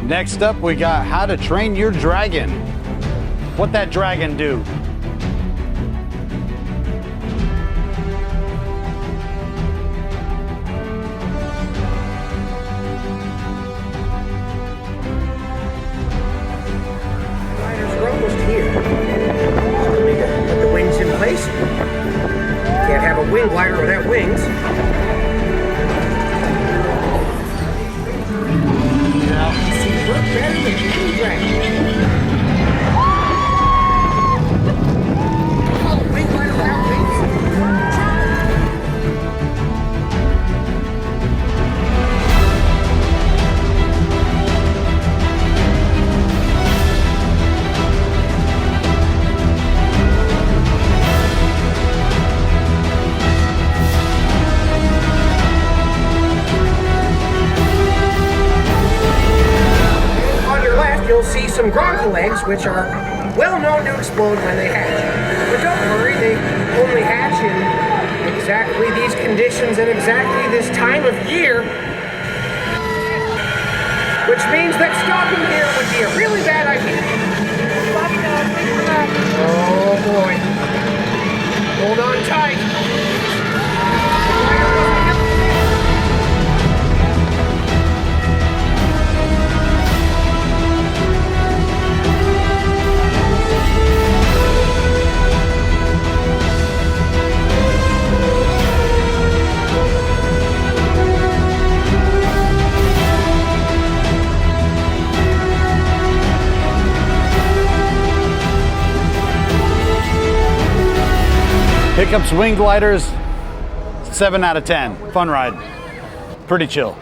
Next up, we got how to train your dragon. What that dragon do? Riders are almost here. So we need to put the wings in place. Can't have a wing glider without wings. See, work better than any dragon. Oh, wing glider without wings. You'll see some gronkel eggs, which are well known to explode when they hatch. But don't worry, they only hatch in exactly these conditions and exactly this time of year. Which means that stopping here would be a really bad idea. Oh boy. Hold on tight. Hiccup's wing gliders, 7 out of 10. Fun ride. Pretty chill.